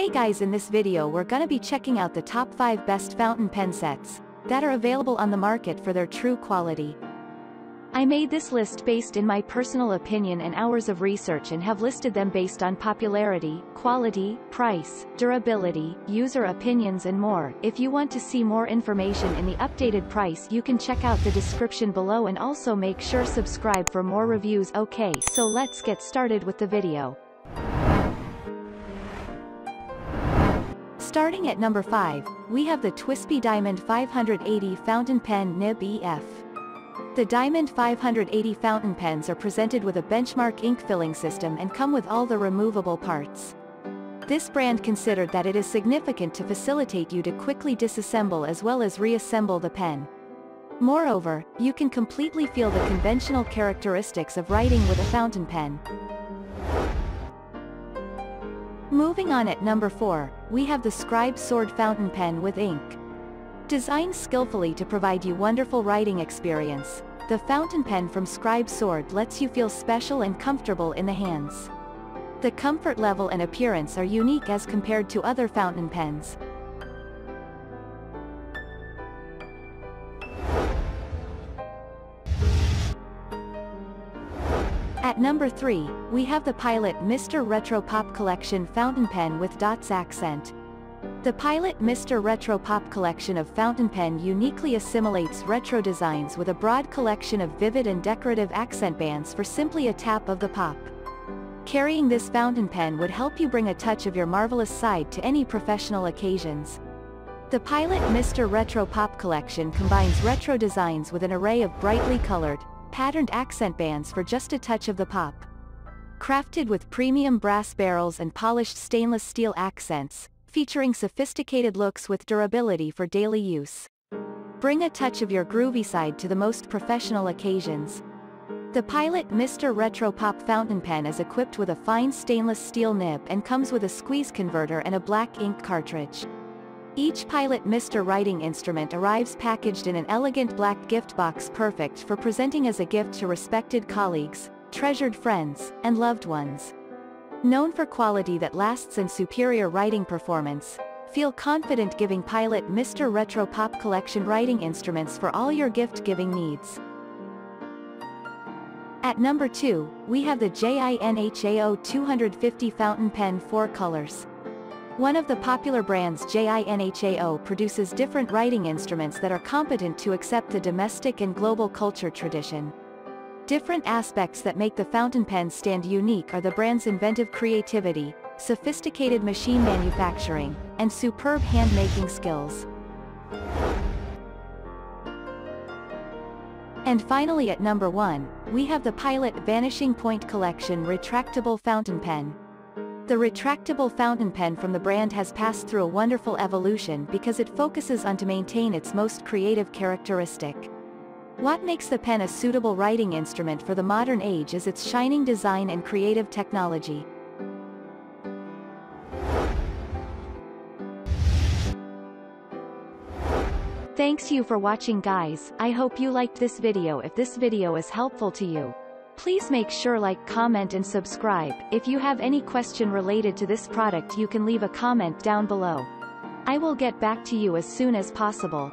Hey guys, in this video we're gonna be checking out the top 5 best fountain pen sets that are available on the market for their true quality. I made this list based in my personal opinion and hours of research and have listed them based on popularity, quality, price, durability, user opinions and more. If you want to see more information in the updated price, you can check out the description below and also make sure subscribe for more reviews. Okay, so let's get started with the video. Starting at number 5, we have the Twispy Diamond 580 Fountain Pen Nib EF. The Diamond 580 fountain pens are presented with a benchmark ink filling system and come with all the removable parts. This brand considered that it is significant to facilitate you to quickly disassemble as well as reassemble the pen. Moreover, you can completely feel the conventional characteristics of writing with a fountain pen. Moving on at number 4, we have the Scribe Sword Fountain Pen with ink. Designed skillfully to provide you wonderful writing experience, the fountain pen from Scribe Sword lets you feel special and comfortable in the hands. The comfort level and appearance are unique as compared to other fountain pens. At number 3, we have the Pilot Mr. Retro Pop Collection Fountain Pen with Dots Accent. The Pilot Mr. Retro Pop collection of fountain pen uniquely assimilates retro designs with a broad collection of vivid and decorative accent bands for simply a tap of the pop. Carrying this fountain pen would help you bring a touch of your marvelous side to any professional occasions. The Pilot Mr. Retro Pop collection combines retro designs with an array of brightly colored, patterned accent bands for just a touch of the pop. Crafted with premium brass barrels and polished stainless steel accents, featuring sophisticated looks with durability for daily use. Bring a touch of your groovy side to the most professional occasions. The Pilot Mr. Retro Pop fountain pen is equipped with a fine stainless steel nib and comes with a squeeze converter and a black ink cartridge. Each Pilot Mr. writing instrument arrives packaged in an elegant black gift box, perfect for presenting as a gift to respected colleagues, treasured friends, and loved ones. Known for quality that lasts and superior writing performance, feel confident giving Pilot Mr. Retro Pop collection writing instruments for all your gift-giving needs. At number 2, we have the Jinhao 250 Fountain Pen 4 Colors. One of the popular brands, Jinhao, produces different writing instruments that are competent to accept the domestic and global culture tradition. Different aspects that make the fountain pen stand unique are the brand's inventive creativity, sophisticated machine manufacturing, and superb hand-making skills. And finally at number 1, we have the Pilot Vanishing Point Collection Retractable Fountain Pen. The retractable fountain pen from the brand has passed through a wonderful evolution because it focuses on to maintain its most creative characteristic. What makes the pen a suitable writing instrument for the modern age is its shining design and creative technology. Thanks you for watching guys, I hope you liked this video. If this video is helpful to you, please make sure like, comment and subscribe. If you have any question related to this product you can leave a comment down below. I will get back to you as soon as possible.